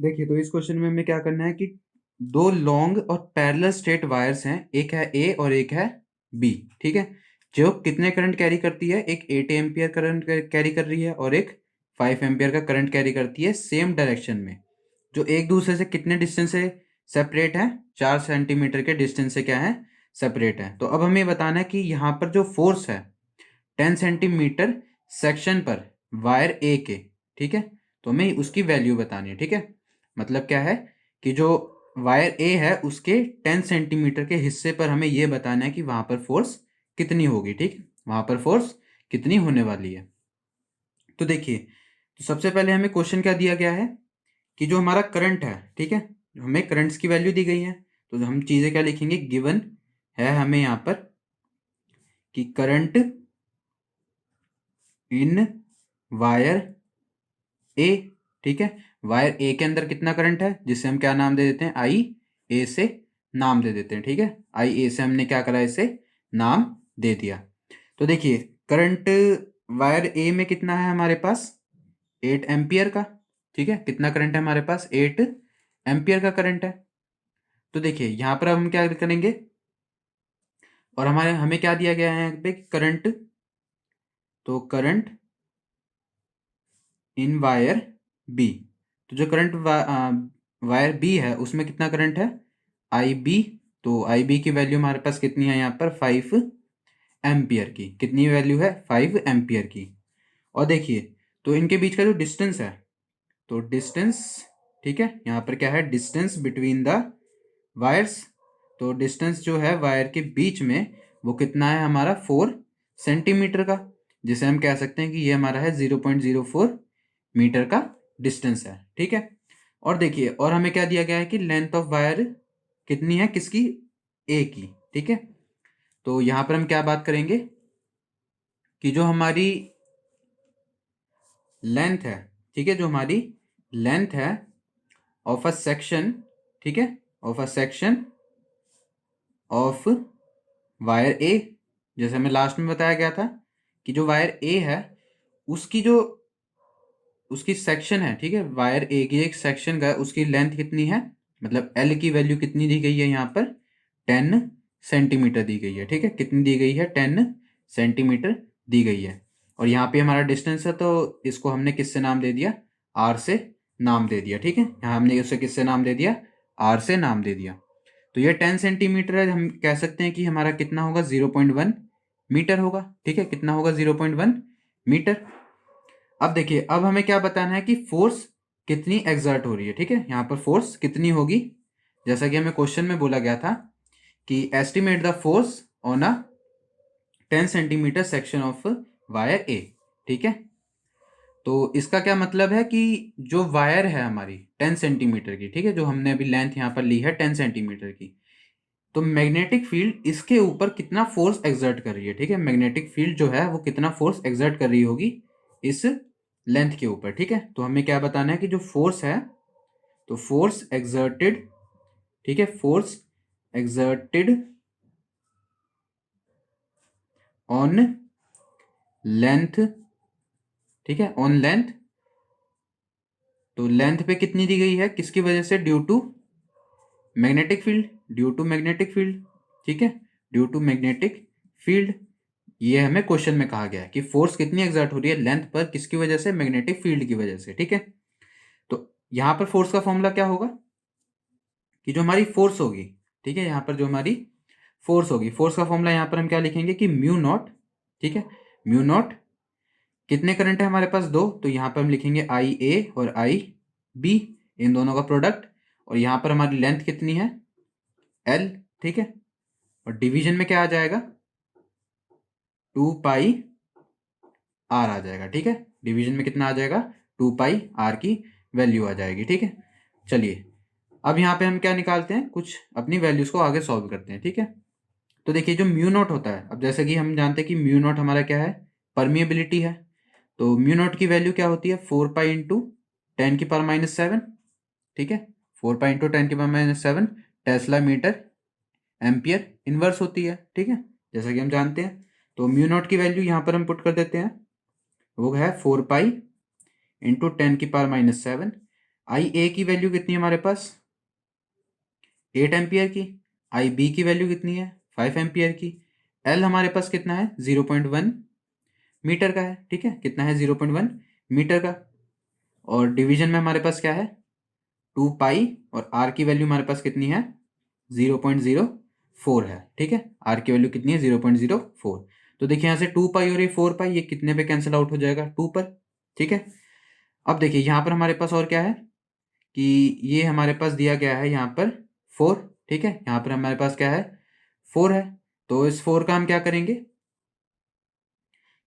देखिए, तो इस क्वेश्चन में हमें क्या करना है कि दो लॉन्ग और पैरेलल स्ट्रेट वायर्स हैं, एक है ए और एक है बी। ठीक है, जो कितने करंट कैरी करती है, एक 8 एम्पियर करंट कैरी कर रही है और एक 5 एम्पियर का करंट कैरी करती है सेम डायरेक्शन में, जो एक दूसरे से कितने डिस्टेंस से सेपरेट है, 4 सेंटीमीटर के डिस्टेंस से क्या है, सेपरेट है। तो अब हमें बताना है कि यहाँ पर जो फोर्स है 10 सेंटीमीटर सेक्शन पर वायर ए के, ठीक है, तो हमें उसकी वैल्यू बतानी है। ठीक है, मतलब क्या है कि जो वायर ए है उसके 10 सेंटीमीटर के हिस्से पर हमें यह बताना है कि वहां पर फोर्स कितनी होगी। ठीक है, वहां पर फोर्स कितनी होने वाली है। तो देखिए, तो सबसे पहले हमें क्वेश्चन क्या दिया गया है कि जो हमारा करंट है, ठीक है, हमें करंट्स की वैल्यू दी गई है। तो हम चीजें क्या लिखेंगे, गिवन है हमें यहाँ पर कि करंट इन वायर ए। ठीक है, वायर ए के अंदर कितना करंट है, जिसे हम क्या नाम दे देते हैं, आई ए से नाम दे देते हैं। ठीक है, आई ए से हमने क्या करा, इसे नाम दे दिया। तो देखिए, करंट वायर ए में कितना है हमारे पास, 8 एम्पियर का। ठीक है, कितना करंट है हमारे पास, 8 एम्पियर का करंट है। तो देखिए यहां पर हम क्या करेंगे, और हमारे हमें क्या दिया गया है यहाँ पे, करंट, तो करंट इन वायर बी। तो जो करंट वायर बी है उसमें कितना करंट है, आई बी। तो आई बी की वैल्यू हमारे पास कितनी है यहाँ पर, 5 एम्पियर की। कितनी वैल्यू है, 5 एम्पियर की। और देखिए, तो इनके बीच का जो डिस्टेंस है, तो डिस्टेंस, ठीक है, यहाँ पर क्या है, डिस्टेंस बिटवीन द वायर्स। तो डिस्टेंस जो है वायर के बीच में वो कितना है हमारा, 4 सेंटीमीटर का, जिसे हम कह सकते हैं कि ये हमारा है 0.04 मीटर का डिस्टेंस है। ठीक है, और देखिए, और हमें क्या दिया गया है कि लेंथ ऑफ वायर कितनी है, किसकी, ए की। ठीक है, तो यहां पर हम क्या बात करेंगे कि जो हमारी लेंथ है, ठीक है, जो हमारी लेंथ है ऑफ अ सेक्शन, ठीक है, of a section of wire A, जैसे हमें लास्ट में बताया गया था कि जो वायर ए है उसकी जो उसकी सेक्शन है, ठीक है, वायर ए की एक सेक्शन का उसकी लेंथ कितनी है, मतलब एल की वैल्यू कितनी दी गई है यहाँ पर, 10 सेंटीमीटर दी गई है। ठीक है, कितनी दी गई है, 10 सेंटीमीटर दी गई है। और यहाँ पे हमारा डिस्टेंस है, तो इसको हमने किससे नाम दे दिया, आर से नाम दे दिया। ठीक है, यहाँ हमने उसे किससे नाम दे दिया, आर से नाम दे दिया। तो ये 10 सेंटीमीटर है, हम कह सकते हैं कि हमारा कितना होगा, 0.1 मीटर होगा। ठीक है, कितना होगा, 0.1 मीटर। अब देखिए, अब हमें क्या बताना है कि फोर्स कितनी एग्जर्ट हो रही है। ठीक है, यहाँ पर फोर्स कितनी होगी, जैसा कि हमें क्वेश्चन में बोला गया था कि estimate the force on a 10 centimetre section of wire A. ठीक है, तो इसका क्या मतलब है कि जो वायर है हमारी 10 सेंटीमीटर की, ठीक है, जो हमने अभी लेंथ यहाँ पर ली है 10 सेंटीमीटर की, तो मैग्नेटिक फील्ड इसके ऊपर कितना फोर्स एक्सर्ट कर रही है। ठीक है, मैग्नेटिक फील्ड जो है वो कितना फोर्स एक्सर्ट कर रही होगी इस लेंथ के ऊपर। ठीक है, तो हमें क्या बताना है कि जो फोर्स है, तो फोर्स एक्सर्टेड, ठीक है, फोर्स एक्सर्टेड ऑन लेंथ, ठीक है, ऑन लेंथ। तो लेंथ पे कितनी दी गई है, किसकी वजह से, due to magnetic field, due to magnetic field. ठीक है, ड्यू टू मैग्नेटिक फील्ड, ये हमें क्वेश्चन में कहा गया है कि फोर्स कितनी एग्जर्ट हो रही है लेंथ पर, किसकी वजह से, मैग्नेटिक फील्ड की वजह से। ठीक है, तो यहां पर फोर्स का फॉर्मूला क्या होगा कि जो हमारी फोर्स होगी, ठीक है, यहां पर जो हमारी फोर्स होगी, फोर्स का फॉर्मूला यहां पर हम क्या लिखेंगे कि म्यू नॉट। ठीक है, म्यू नॉट, कितने करंट है हमारे पास, दो, तो यहां पर हम लिखेंगे आई ए और आई बी, इन दोनों का प्रोडक्ट। और यहां पर हमारी लेंथ कितनी है, एल। ठीक है, और डिवीजन में क्या आ जाएगा, 2 पाई आर आ जाएगा। ठीक है, डिवीजन में कितना आ जाएगा, 2 पाई आर की वैल्यू आ जाएगी। ठीक है, चलिए अब यहाँ पे हम क्या निकालते हैं, कुछ अपनी वैल्यूज को आगे सॉल्व करते हैं। ठीक है, तो देखिए, जो म्यू नॉट होता है, अब जैसे कि हम जानते हैं कि म्यू नॉट हमारा क्या है, परमिएबिलिटी है। तो म्यू नॉट की वैल्यू क्या होती है, 4 पाई इंटू 10⁻⁷। ठीक है, 4 pi into 10⁻⁷ tesla metre ampere inverse होती है। ठीक है, जैसा कि हम जानते हैं। तो म्यू नॉट की वैल्यू यहाँ पर हम पुट कर देते हैं, वो है 4 पाई इंटू 10⁻⁷। आई ए की वैल्यू कितनी है हमारे पास, 8 एम्पियर की। आई बी की वैल्यू कितनी है, 5 एम्पियर की। एल हमारे पास कितना है, 0.1 मीटर का है, ठीक है, कितना है, 0.1 मीटर का। और डिवीजन में हमारे पास क्या है, 2 पाई, और आर की वैल्यू हमारे पास कितनी है, 0.04 है, ठीक है। आर की वैल्यू कितनी है, 0.04। तो देखिए यहाँ से 2 पाई और ये 4 पाई, ये कितने पे कैंसिल आउट हो जाएगा, 2 पर, ठीक है। अब देखिए यहाँ पर हमारे पास और क्या है कि ये हमारे पास दिया गया है यहाँ पर 4, ठीक है। यहाँ पर हमारे पास क्या है, 4 है। तो इस 4 का हम क्या करेंगे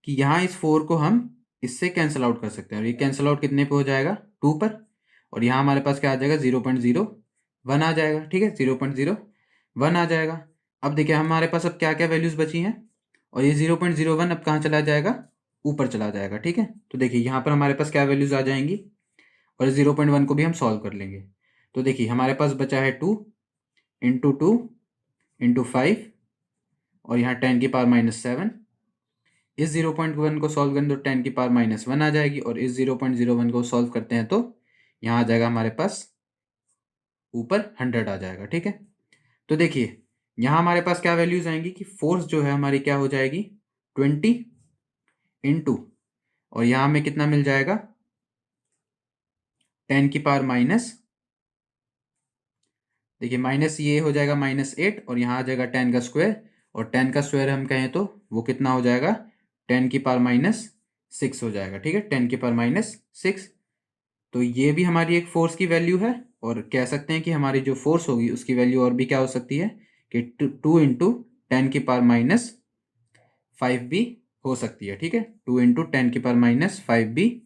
कि यहाँ इस 4 को हम इससे कैंसिल आउट कर सकते हैं, और ये कैंसिल आउट कितने पे हो जाएगा, 2 पर। और यहाँ हमारे पास क्या आ जाएगा, 0.01 आ जाएगा, ठीक है, 0.01 आ जाएगा। अब देखिए हमारे पास अब क्या क्या वैल्यूज बची हैं, और ये 0.01 अब कहाँ चला जाएगा, ऊपर चला जाएगा, ठीक है। तो देखिए यहाँ पर हमारे पास क्या वैल्यूज आ जाएंगी, और 0.1 को भी हम सॉल्व कर लेंगे। तो देखिए हमारे पास बचा है 2 इंटू 2 इंटू 5, और यहाँ 10⁻⁻7। इस 0.1 को सॉल्व करें तो 10⁻⁻1 आ जाएगी, और इस 0.01 को सॉल्व करते हैं तो यहाँ आ जाएगा हमारे पास ऊपर 100 आ जाएगा, ठीक है। तो देखिए यहाँ हमारे पास क्या वैल्यूज आएंगी कि फोर्स जो है हमारी क्या हो जाएगी, 20 इंटू, और यहाँ हमें कितना मिल जाएगा, 10⁻⁻, देखिए माइनस ये हो जाएगा -8, और यहाँ आ जाएगा 10 का स्क्वायर, और 10 का स्क्वायर हम कहें तो वो कितना हो जाएगा, 10⁻⁻6 हो जाएगा, ठीक है, 10⁻⁻6। तो ये भी हमारी एक फोर्स की वैल्यू है, और कह सकते हैं कि हमारी जो फोर्स होगी उसकी वैल्यू और भी क्या हो सकती है कि 2 इंटू 10⁻⁻5 भी हो सकती है, ठीक है, 2 इंटू 10⁻⁻5 भी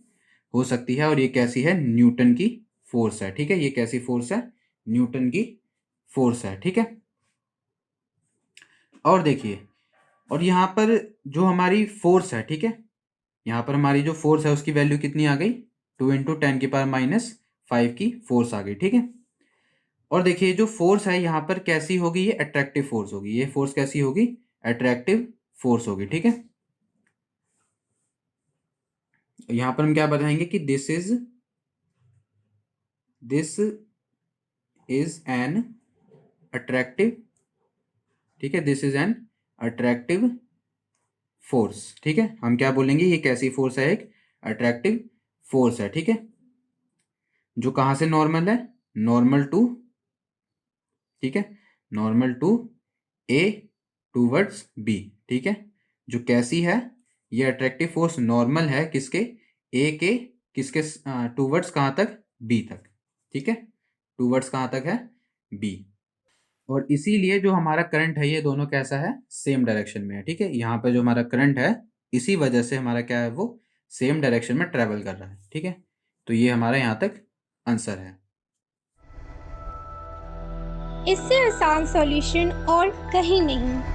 हो सकती है। और ये कैसी है, न्यूटन की फोर्स है, ठीक है, ये कैसी फोर्स है, न्यूटन की फोर्स है, ठीक है। और देखिए, और यहाँ पर जो हमारी फोर्स है, ठीक है, यहाँ पर हमारी जो फोर्स है उसकी वैल्यू कितनी आ गई, 2 इंटू 10⁻⁻5 की फोर्स आ गई, ठीक है। और देखिए जो फोर्स है यहाँ पर कैसी होगी, ये अट्रैक्टिव फोर्स होगी, ये फोर्स कैसी होगी, अट्रैक्टिव फोर्स होगी, ठीक है। यहाँ पर हम क्या बताएंगे कि दिस इज एन अट्रैक्टिव, ठीक है, this is an attractive force, ठीक है। हम क्या बोलेंगे, ये कैसी फोर्स है, एक अट्रैक्टिव फोर्स है, ठीक है, जो कहाँ से नॉर्मल है, नॉर्मल टू, ठीक है, normal to A towards B, ठीक है। जो कैसी है, ये अट्रैक्टिव फोर्स नॉर्मल है किसके, ए के, किसके टूवर्ड्स कहाँ तक, बी तक, ठीक है, टूवर्ड्स कहाँ तक है, बी। और इसीलिए जो हमारा करंट है ये दोनों कैसा है, सेम डायरेक्शन में है, ठीक है। यहाँ पे जो हमारा करंट है इसी वजह से हमारा क्या है, वो सेम डायरेक्शन में ट्रेवल कर रहा है, ठीक है। तो ये हमारा यहाँ तक आंसर है। इससे आसान सॉल्यूशन और कहीं नहीं।